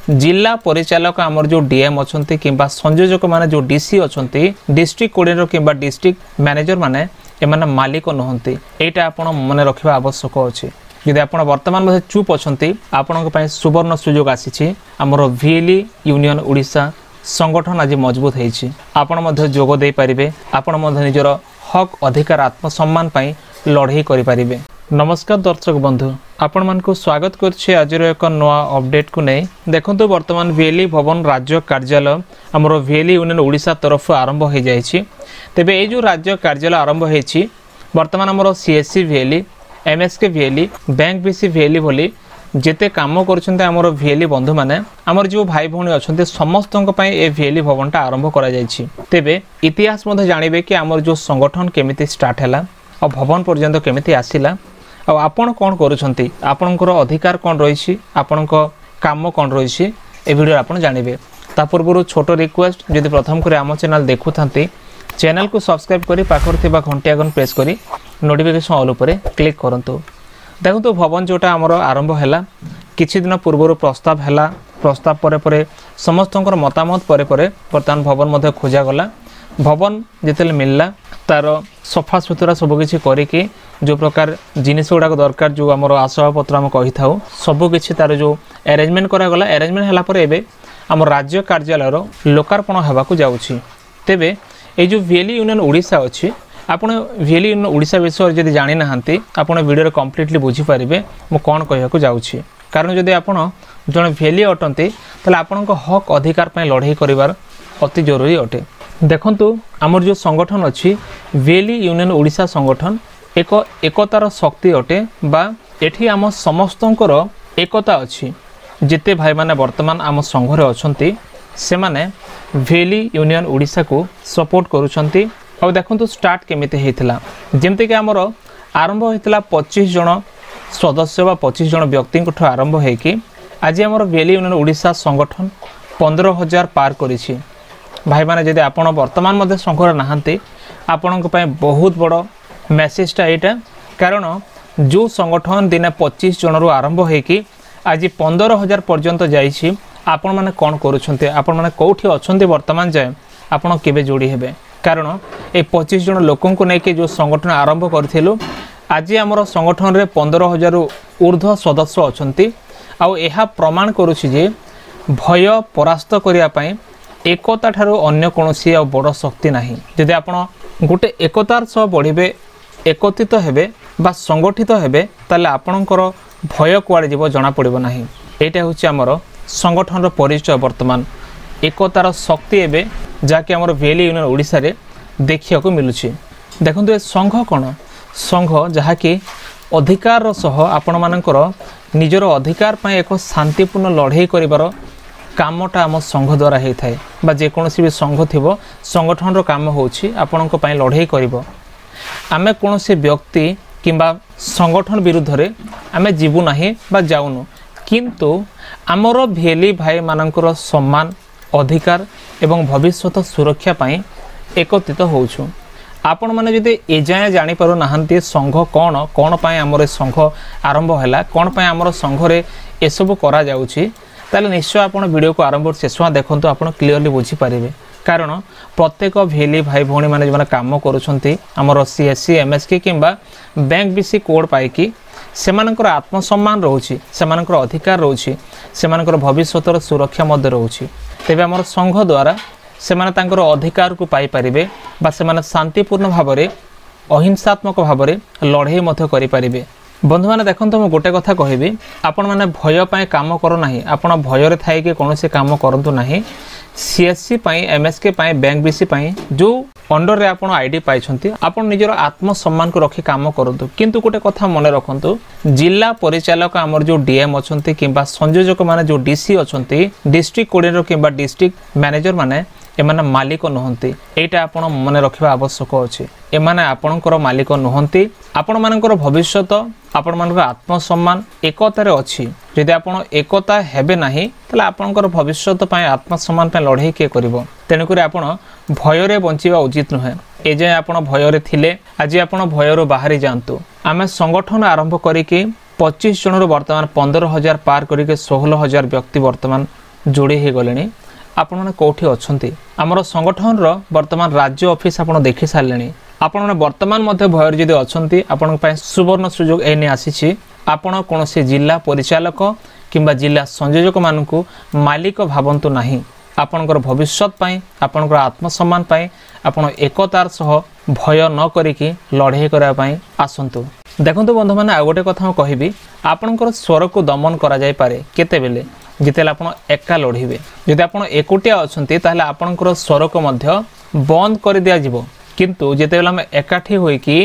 जिला परिचालक आमर जो डीएम अच्छा कि संयोजक माने जो डीसी अच्छा डिस्ट्रिक्ट कोऑर्डिनेटर कि डिस्ट्रिक्ट मैनेजर माने एमाने मालिक नुहंती। एटा आपण मन रखिबा आवश्यक अछि। यदि आपण वर्तमान मध्ये चुप अछंती आपणक पय सुवर्ण सुयोग आसीछि। हमर वीएलई यूनियन ओडिशा संगठन आज मजबूत होइछि। आपण मध्ये जोग दे परिबे। आपण मध्ये निजर हक अधिकार आत्मसम्मान पय लड़ाई करि परिबे। नमस्कार दर्शक बंधु, आपण मानकु स्वागत करछि आज एक नवा अपडेट को नै। देखंतु वर्तमान वीएलई भवन राज्य कार्यालय हमर वीएलई यूनियन ओडिशा तरफ आरंभ हो जाइछि। तेबे ए जो राज्य कार्यालय आरंभ होइछि वर्तमान हमर CSC VLE, MSK VLE, bank BC VLE भली जेते काम करछन्ते हमर वीएलई बंधु माने हमर जो भाई भौणी अछन्ते समस्तक पय ए वीएलई भवनटा आरंभ करा जाइछि। तेबे इतिहास मध्ये जानिबे कि हमर जो संगठन केमिति स्टार्ट हैला और भवन पर्यंत केमिति आसिला और आपण कोन करूछन्ती, आपनकर अधिकार कोन रहिछि, आपनक काम कोन रहिछि, ए वीडियो आपण जानिबे। ता पूर्व छोट रिक्वेस्ट, जदि प्रथम करे आम चैनल देखुथांती चैनल को सब्सक्राइब करी पाखर थिबा घंटी आइकन प्रेस करी नोटिफिकेशन ऑल उपरे क्लिक करंतु। देखंतु भवन जोटा हमर आरंभ हैला किछि दिन पूर्व प्रस्ताव हैला। प्रस्ताव परे परे समस्तंकर मतामत परे परे वर्तमान भवन मध्ये खोजा गला। भवन जेतेले मिलला तार सफा सुतरा सब किछि करिके जो प्रकार जिनिस गुड़ाक दरकार जो आमर आसवाबपत्र आम कही था सबकि तार जो अरेंजमेंट करागला। अरेंजमेंट है पर एबे आम राज्य कार्यालय लोकार्पण होगाकू जाउछि। तेबे ये जो वीएलई यूनियन ओडिशा अच्छी आपण वीएलई यूनियन ओडिशा विषय जदि जानि नाहांती आपण वीडियो कंप्लीटली बुझी पारिबे मु कोन कहयाकू जाउछि। कारण जदि आपण जण वीएलई अटंती तले आपणक हक अधिकार पय लड़ाई करिवार अति जरूरी अटे। देखंतु आमर जो संगठन अच्छी वीएलई यूनियन ओडिशा संगठन एक एकतार शक्ति अटे बा एठी आम समस्तंकर एकता अच्छी। जिते भाई माने वर्तमान आम संघरे अछंती से माने वीएलई यूनियन ओडिशा को सपोर्ट करूछंती। और देखंतु स्टार्ट केमिते हेतिला जेमते कि आमर आरंभ हेतिला 25 जन सदस्य बा 25 जन व्यक्ति को आरंभ हे कि आज आमर वीएलई यूनियन ओडिशा संगठन 15,000 पार करिछि। भाई माने जदि आपण वर्तमान मध्ये संघरे नाहांती आपणक पय बहुत बड़ मेसेजटा एटा। कारण जो संगठन दिन 25 जन रु आरंभ हे कि आज 15,000 पर्यंत जाइछि। आपण माने कोन करूछन्ते, आपण माने कोठी अछन्ते वर्तमान जाय आपण केबे जोड़ी हेबे। कारण ए 25 जन लोकन को नै के जो संगठन आरंभ करथिलु आज हमर संगठन रे 15,000 रु ऊर्ध्व सदस्य अछन्ती। आ एहा प्रमाण करूछि जे भय परास्त करिया पय एकता ठारो अन्य कोनोसी आ बड़ शक्ति नाही। जदि आपण गोटे एकतार सह बढ़िबे, एकत्रित हेबे बा संगठित हेबे ताले आपणकर भय कुआडे जीव जना पड़िबो नाही। एटा होछि हमर संगठन परिचय। वर्तमान एकतार शक्ति एबे जाके हमर वीएलई यूनियन ओडिशा रे देखिया को मिलुछि। देखंतु ए संघ कोन संघ जहाकि अधिकार सह आपण मानकर निजर अधिकार पय एक शांतिपूर्ण लड़ाई करिवार कामटा आम संघ द्वारा होता है बा जेकोसी भी संघ थिबो संगठन काम होछि आपणक पय लड़ाई करिवो। आमे कोनोसी व्यक्ति किंबा संगठन विरुद्ध रे आमे जीवु नाही बा जाउनु, किंतु आमर वीएलई भाई मानकर सम्मान अधिकार एवं भविष्यत सुरक्षा पय एकत्रित होउछु। आपण माने जदि ए जाय जानि पारु नाहंती संघ कोन कोन पय हमर संघ आरंभ हैला, कोन पय हमर संघ रे ए सब करा जाउछि ताले निश्चय आपण वीडियो को आरंभ शेष देखंतु आपण क्लियरली बुझी पारिबे। कारण प्रत्येक वीएलई भाई भौणी माने जने काम करूछंती हमर सीएससी एमएसके किंबा बैंक बीसी कोड पाई कि सेमानकर आत्मसम्मान रहउछि, सेमानकर अधिकार रहउछि, सेमानकर भविष्यतर सुरक्षा मध्य रहउछि। तेबे हमर संघ द्वारा सेमाने तांकर अधिकार को पाई पारिबे बा सेमाने शांतिपूर्ण भाबरे अहिंसात्मक भाबरे लड़ाई मध्य करि पारिबे। बंधु मैंने देखो मुझे गोटे कथा कहबी, आपण मैंने भय पाए काम करो ना, आपण भयर थाई कि कौन से काम करंतु नाही। सीएससी पाई एमएसके पाई बैंक बीसी पाई जो अंडर रे आपण आईडी पाइछंती आपण निजर आत्मसम्मान को रखी काम करंतु। किंतु गोटे कथा मन रखंतु जिला परिचालक आमर जो डीएम अछंती किंबा संयोजक माने जो डीसी अछंती डिस्ट्रिक्ट कोऑर्डिनेटर किंबा डिस्ट्रिक्ट मैनेजर माने एमाने मालिक नुहंती। एटा आपण मन रखिबा आवश्यक अछि। एमाने आपणकर मालिक नुहंती। आपण मानकर भविष्यत आपण मानकर आत्मसम्मान एकतारे अछि। यदि आपण एकता हेबे नाही तले आपणकर भविष्यत पय आत्मसम्मान पय लड़ाई के करिवो। तेनु करी आपण भयरे बंचिबा उचित नहे। ए जे आपण भयरे थिले आज आपण भयरो बाहरी जांतु। आमे संगठन आरंभ करिके 25 जन वर्तमान 15,000 पार करिके 16,000 व्यक्ति वर्तमान जोड़ी हो गले आपण मैंने कौटी अच्छा आमर संगठन वर्तमान राज्य ऑफिस आप देखी सारे आपण मैंने वर्तमान भयर जदि अच्छा आपण सुवर्ण सुजोग एने आसी आपण कौन जिला परिचालक किंबा जिला संयोजक मानक मालिक भावंतु नहीं आपणकर भविष्य आपणकर आत्मसम्मान आपण एकतार सह भय न करिकी लड़ाई करने आसतु देखो बंधु मैंने आ गोटे कथा कहबी आपणकर स्वर को दमन करा जाय पारे केते बेले जितेला आपण एका लड़िबे जदि आपण एकुटिया अछंती ताहले आपणकर स्वर को मध्य बंद कर दिया जिवो किंतु जितेला हम एकाठी होइकी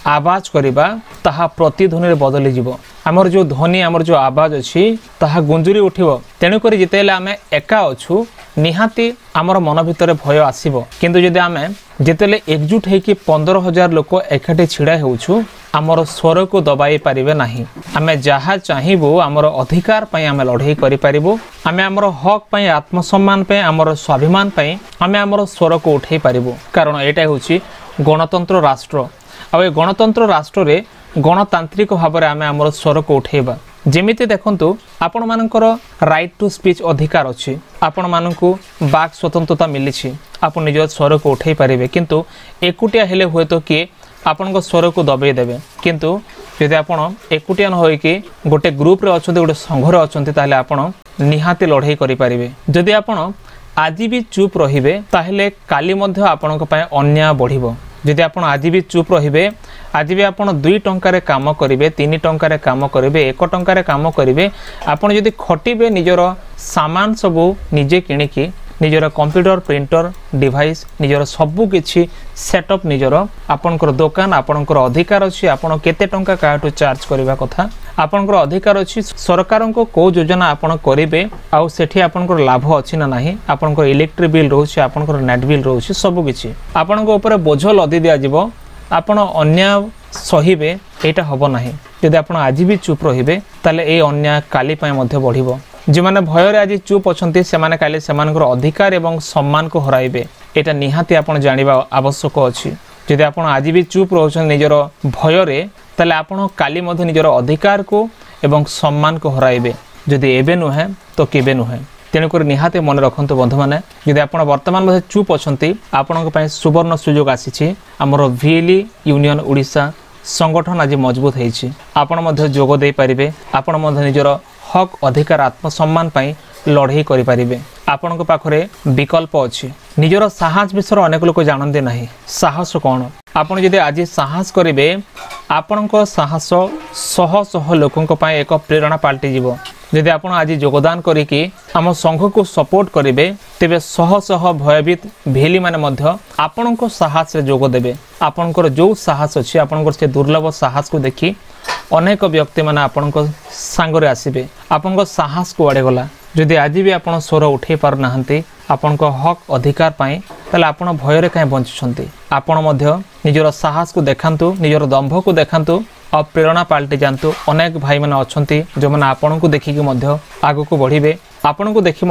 आवाज करिबा ताहा प्रतिध्वनि रे बदली जिवो हमर जो ध्वनि हमर जो आवाज अछि ताहा गुंजुरी उठिबो तेनु करी जितेला हम एका अछु निहाती आमर मन भितर भय आसीबो किंतु जदि आमे जितेले एकजुट हेकी 15,000 लोक एकाठी छिड़ा हेउछु आमर स्वर को दबाई पारिबे नाही आमे जहा चाहिबो आमर अधिकार पई आमे लड़ाई करि पारिबो आमे आमर हक पई आत्मसम्मान पई आमर स्वाभिमान पई आमे आमर स्वर को उठै पारिबो कारण एटा होछि गणतंत्र राष्ट्र आ गणतंत्र राष्ट्र रे गणतांत्रिक भाव में आम आमर स्वर को उठेबा जेमिति देखंतु आपण मानकर राइट टू स्पीच अधिकार अछि आपण मानकु बाक स्वतंत्रता मिलिछि आपण निज स्वर को उठै पारिबे किंतु एकुटिया हेले हुए तो किए आपण स्वर को दबे देबे किंतु यदि आपण एकुटिया न होई कि गोटे ग्रुप रे अछंती गोटे संघ रे अछंती ताले आपण निहाती लड़ाई करि पारिबे जदि आपण आज भी चुप रहिबे ताहेले काली मध्ये आपणक पय अन्याय बढ़िबो जदि आपण आज भी चुप रहिबे आज भी आपण 2 टंकार काम करिवे 3 टंकार काम करिवे 1 टंकार काम करिवे आपण जदि खटिबे निजर सामान सबु निजे किनिकी निजर कंप्यूटर प्रिंटर डिवाइस निजर सबु किछि सेटअप निजर आपणकर दुकान आपणकर अधिकार अछि आपण केते टंका काटू चार्ज करबा कथा आपणकर अधिकार अछि सरकार को योजना आपण करिवे आ सेठी आपणकर लाभ अछि ना नाही आपणकर इलेक्ट्रिक बिल रहउछि आपणकर नेट बिल रहउछि सबु किछि आपणक ऊपर बोझ लदी दिया जिवो आपण अन्याय सहिबे एटा हबो नाही यदि आपण आज भी चुप रहिबे ताले ए अन्याय काली पय मध्ये बढ़िबो जो माने भयर आज चुप अछंती से माने काले सेमानकर अधिकार एवं सम्मान को हराइबे एटा निहाती आपण जानिबा आवश्यक अछि यदि आपण आज भी चुप रहउछन निजर भय रे ताले आपण काली मध्ये निजर अधिकार को एवं सम्मान को हराइबे जदि एबे नुहे तो केबे नुहे तेणुक निहाते मन रखु बंधु मैंने जदि आप वर्तमान मध्य चुप अच्छा आपण सुवर्ण सुजोग आसी आमर VLE यूनियन ओडिशा संगठन आज मजबूत होती आपण जोग दे पारिबे आपण निजर हक अधिकार आत्मसम्मान पाई लड़ाई करि पारिबे आपण पाखरे विकल्प अछि निजर साहस विषय अनेक लोक जानते नहीं साहस कौन आपण जदि आज साहस करिवे आपण साहस शह शह लोकंक पाई एक प्रेरणा पाल्टी जीवो जदि आपण आज योगदान करिकी आम संघ को सपोर्ट करेंगे तेबे शह शह भयभीत भेली माने मध्य आपणको साहस रे जोग देबे आपणकर जो साहस अछि आपणकर से दुर्लभ साहस को देखि अनेक व्यक्ति माने आपणको सांगरे आसीबे आपणको साहस को आड़े गला जदि आज भी आपण स्वर उठे पार नाहंती आपणको हक अधिकार पाई ताले आपण भय रे काहे बंचछंती आपण मध्य निजर साहस को देखांतु निजर दंभ को देखांतु और प्रेरणा पाल्टी जातु अनेक भाई मैंने अच्छा जो मैंने आपण को देखिकी आग को बढ़े आपण को देखी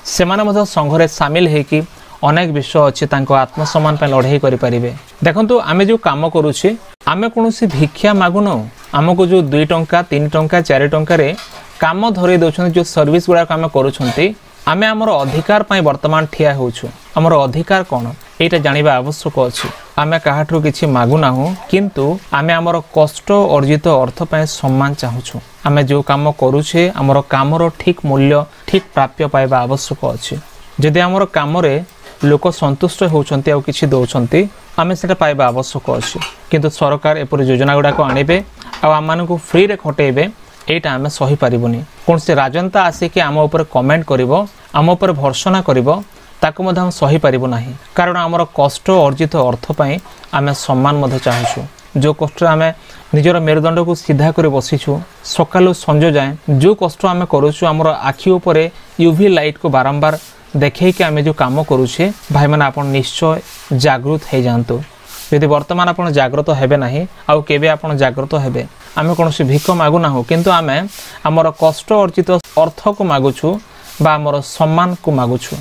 से संघरे सामिल होकि अनेक विषय अच्छी आत्मसम्मान लड़ाई करें देखु आम जो कम करुचे आम कौन भिक्षा मागुन आमको जो 2 टंका 3 टंका 4 टंकार काम धरई दौरान जो सर्विस गुड़ाक आम करुँच आम आमर अधिकार वर्तमान ठिया होचु आमर अधिकार कौन एटा जानिबा आवश्यक अछि आमे काहाठु किछि मागु नाहु किंतु आमे आमर कष्ट अर्जित अर्थ पय सम्मान चाहुछु आमे जो काम करूछे आमर कामर ठीक मूल्य ठीक प्राप्य पाइबा आवश्यक अछि जदि आमर काम रे लोक संतुष्ट होउछन्ती आ किछि दोउछन्ती आमे सेटा पाइबा आवश्यक अछि किंतु सरकार एपर योजना गुडा को आनिबे आ आमान को फ्री रे खटेबे एटा आमे सही पारिबोनी कोन से राजनता आसे कि आम ऊपर कमेंट करिवो आम ऊपर भर्सना करिवो ताको मध्य हम सही पारिबो नाही कारण आमर कष्ट अर्जित अर्थ पई आमे सम्मान मध्य चाहछु जो कष्ट आमे निजर मेरुदंड को सीधा करे बसिछु सकालु संज जाए जो कष्ट आमे करूछु आमर आखि ऊपर यूवी लाइट को बारंबार देखे कि आमे जो काम करूछे भाई माने आपण निश्चय जागृत हे जानतो यदि वर्तमान आपण जागृत हेबे नाही आ केबे आपण जागृत हेबे आमे कोनोसी भिख मागु नाहु किंतु आमे आमर कष्ट अर्जित अर्थ को मागुछु बा आमर सम्मान को मागुछु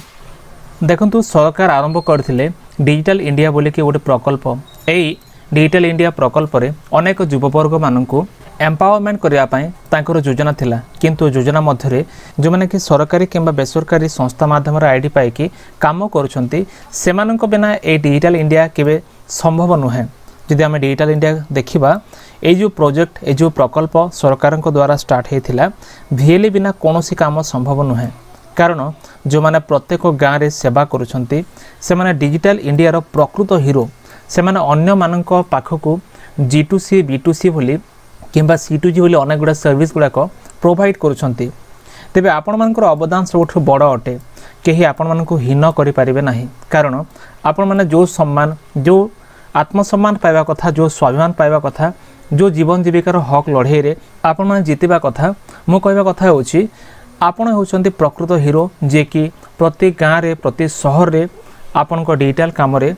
देखंतु सरकार आरंभ करथिले डिजिटल इंडिया बोली कि गोटे प्रकल्प एई डिजिटल इंडिया प्रकल्प रे अनेक युववर्ग मानकु एम्पावरमेंट करने योजना थिला किंतु योजना मध्य जो मैंने कि सरकारी किंबा बेसरकारी संस्था माध्यम आईडी पाई काम करुँच से बिना ये डिजिटल इंडिया केवे संभव नुहे। जदि आम डिजिटल इंडिया देखा ये जो प्रोजेक्ट ये जो प्रकल्प सरकार द्वारा स्टार्ट होता VLE बिना कौन काम संभव नुहे कारण जो मैंने प्रत्येक गाँव में सेवा करुँच से मैंने डिजिटल इंडिया रो प्रकृत हीरो से मैंने अन्य मानक पाखक G2C B2C बोली किंबा C2G बोली अनेक गुड़ा सर्विस गुड़ाक प्रोवाइड करुँच तेबे आपण मानकर अवदान सबुठ बड़ अटे कहीं आपण मानक हीन करें ना कारण आपण मैंने जो सम्मान जो आत्मसम्मान पाइबा कथा जो स्वाभिमान पाइबा कथा जो जीवन जीविकार हक लड़े रे आपण मैंने जीतवा कथा मो कहवा कथा होची आपण होचंती प्रकृत हीरो जे कि प्रति गाँव में प्रति सहर में आपण डिजिटल काम रे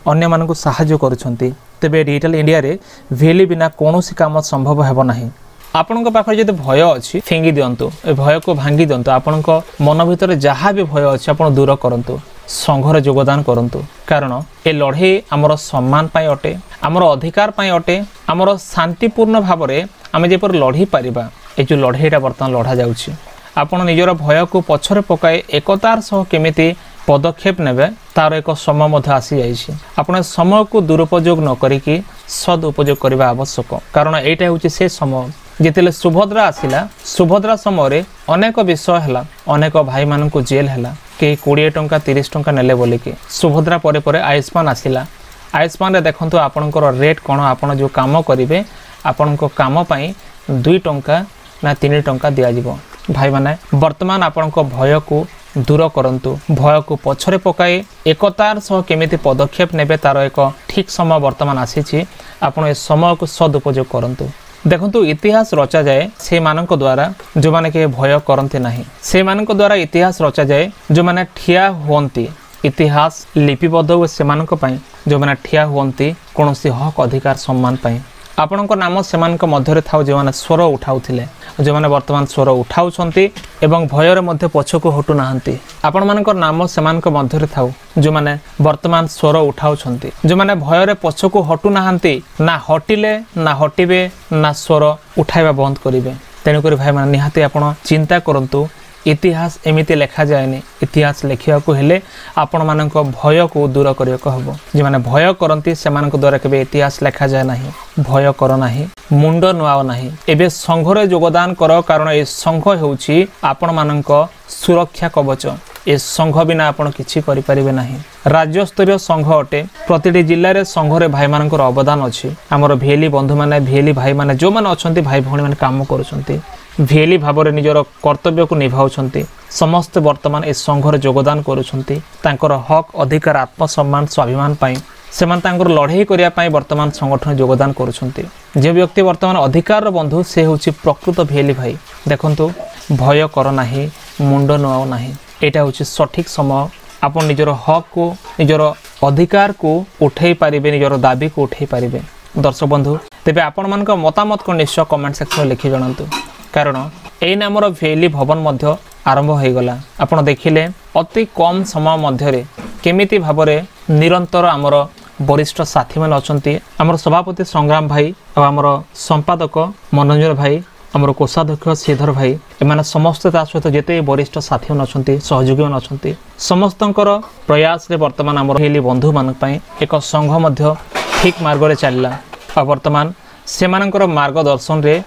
अन्य मानक साहाय्य करुछंती। तेबे डिजिटल इंडिया रे VLE बिना कौनसी काम संभव हेबो नाही। आपण पाखे जदि भय अच्छी फिंगी दिंतु ए भय को भांगी दिंतु आपण मन भितर जहाँ भी भय अच्छी आप दूर करूँ संघर योगदान करूँ कारण ए लड़े आमर सम्मान पाई अटे आमर अधिकार पाई अटे आमर शांतिपूर्ण भाव में आम जपर लड़ी पारिबा ए जो लड़ेटा बर्तमान लड़ा जाउछि आपण निजर भय को पछरे पकाए एकतार सह केमिति पदक्षेप नेबे तार एक समय मध्य आसी जाइछि। आपण समय को दुरुपयोग न करिकि सदुपयोग करबा आवश्यक कारण एटा होछि से समय जितेले सुभद्रा आसिला सुभद्रा समय अनेक विषय हैला अनेक भाई मानक जेल हैला के 20 टंका 30 टंका नेले बोलिके सुभद्रा परे परे आयुष्मान आसिला आयुष्मान रे देखंतु आपनकर रेट कोन आपण जो काम करिवे आपनको काम पई 2 टंका ना 3 टंका दिया जिवो। भाई माने वर्तमान आपनको भय को दूर करंतु भय को पछरे पकाए एकतार सह केमिति पदक्षेप नेबे तार एक ठीक समय वर्तमान आसीछि आपण ए समय को सदुपयोग करंतु। देखंतु इतिहास रचा जाए से मानक द्वारा जो माने के भय करंते नाही से मानक द्वारा इतिहास रचा जाए जो माने ठिया हुअंती इतिहास लिपिबद्ध हुए से मानक पई जो माने ठिया हुअंती कोनोसी हक अधिकार सम्मान पई आपणक नाम सेमानक मध्यरे थाउ जो माने स्वर उठाउथिले जो माने वर्तमान स्वर उठाउछंती एवं भयर मध्य पछको हटु नाहंती आपण मानकर नाम सेमानक मध्यरे थाउ जो माने वर्तमान स्वर उठाउछंती जो माने भयर पछको हटु नाहंती ना हटिले ना हटिबे ना स्वर उठाइबा बंद करिवे। तेणु करी भाई माने निहाती आपण चिंता करंतु इतिहास एमिति लेखा जाएनि इतिहास लेखिया को हेले आपण मानक भय को दूर करिया हबो जे माने भय करंती सेमानक द्वारा केबे इतिहास लेखा जाए नाही भय कर नाही मुंड नुआओ नाही एबे संघरे योगदान कर कारण ए संघ हेउची आपण मानक सुरक्षा कवच ए संघ बिना आपण किछि करि परिबे नाही। राज्य स्तरीय संघ अटे प्रतिटी जिल्ला रे संघरे भाई मानकर अवदान अछि हमर VLE बंधु माने VLE भाई माने जो माने अछंती भाई भौणी माने काम करूछंती VLE भाव में निजर कर्तव्य को निभाउछंती समस्त वर्तमान ए संघर योगदान करुछंती तांकर हक अधिकार आत्मसम्मान स्वाभिमान पाई सेमान तांकर लड़ाई करिया पाई वर्तमान संगठन योगदान करुछंती। जे व्यक्ति वर्तमान अधिकार बंधु से होछि प्रकृत VLE भाई देखंतु भय कर नाही मुंड नुआओ नाही एटा होछि सठिक समय आपण निजर हक को निजर अधिकार को उठै पारिबे निजर दाबी को उठै पारिबे। दर्शक बंधु तेबे आपण मानक मतामत को निश्चय कमेंट सेक्शन में लिखि जणांतु कारण एई नामर VLE भवन मध्य आरंभ हो गला आपण देखिले अति कम समय मध्य केमिति भाबरे निरंतर आमर वरिष्ठ साथी मान अछंती आमर सभापति संग्राम भाई और आमर संपादक मनोरंजन भाई आमर कोषाध्यक्ष श्रीधर भाई एमाने समस्त ता सहित जेते वरिष्ठ साथी मान अछंती सहयोगी मान अछंती समस्तंकर प्रयास रे वर्तमान आमर VLE बंधु मान पई एक संघ मध्य ठीक मार्ग रे चलला और वर्तमान सेमानकर मार्गदर्शन रे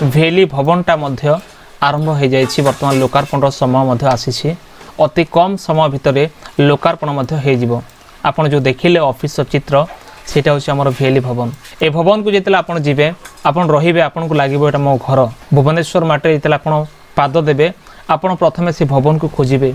VLE भवनटा मध्य आरंभ हो जाइछि वर्तमान लोकार्पण समय मध्य आसीछि अति कम समय भितर लोकार्पण मध्य हो जिवो। आपण जो देखिले ऑफिस चित्र सेटा होछि हमर VLE भवन ए भवन को जेतला आपण जिवे आपण रहिबे आपण को लागिबो एटा मो घर भुवनेश्वर माटे जेतला आपण पाद देबे आपण प्रथमे से भवन को खोजिबे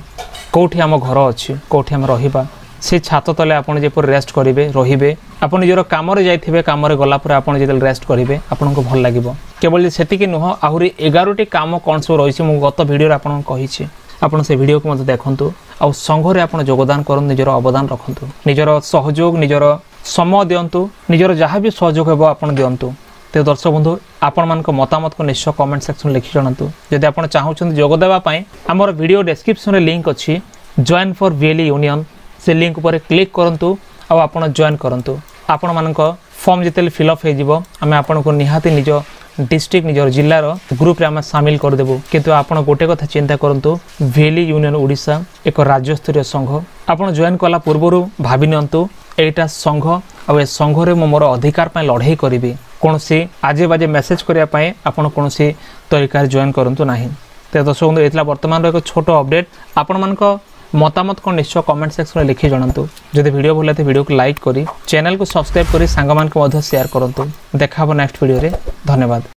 कोठी हम घर अछि कोठी हम रहिबा से छात तले आपण जेपर रेस्ट करिवे रहिबे आपण निजर काम रे जाइथिबे काम रे गला पर आपण जेतल रेस्ट करिवे आपण को भल लागिबो केवल सेति कि नुह आहुरी 11टी काम कोन सो रहिछि मु गत वीडियो रे आपण कहिछि आपण से वीडियो को मते देखंतु आ संघ रे आपण योगदान करन निजर अवदान रखंतु निजर सहयोग निजर समय दियंतु निजर जहाँ भी सहयोग हेबो आपण दियंतु। तो दर्शक बंधु आपण मानक मतामत को निश्चय कमेंट सेक्शन लिखि जणांतु जदि आपण चाहउछन जोग देबा पई हमर वीडियो डिस्क्रिप्शन रे लिंक अछि जॉइन फॉर VLE यूनियन से लिंक पर क्लिक करंतु आ आपण जॉइन करंतु आपण मानक फॉर्म जेतेले फिल अप हे जिवो आमे आपण को निहाती निज डिस्ट्रिक्ट निजर जिल्लार ग्रुप रे आम सामिल करदेबु किंतु आपण गोटे कथा चिंता करंतु भैली यूनियन ओडिशा एक राज्य स्तरीय संघ आपण जॉइन कला पूर्व भाबी नियंतु एटा संघ आ संघ रे मोर अधिकार पय लड़ाई करिवि कौन सी आजे बाजे मेसेज करिया पय आपण कौन सी तरीका जॉइन करंतु नाही। तो दर्शक बंधु एतला वर्तमान एक छोट अपडेट आपण मानक मतामत को निश्चय कमेंट सेक्शन में लिखि जणांतु। जदि वीडियो भल लागे वीडियो को लाइक करी चैनल को सब्सक्राइब करी सांग मान को शेयर करंतु। देखा नेक्स्ट वीडियो रे धन्यवाद।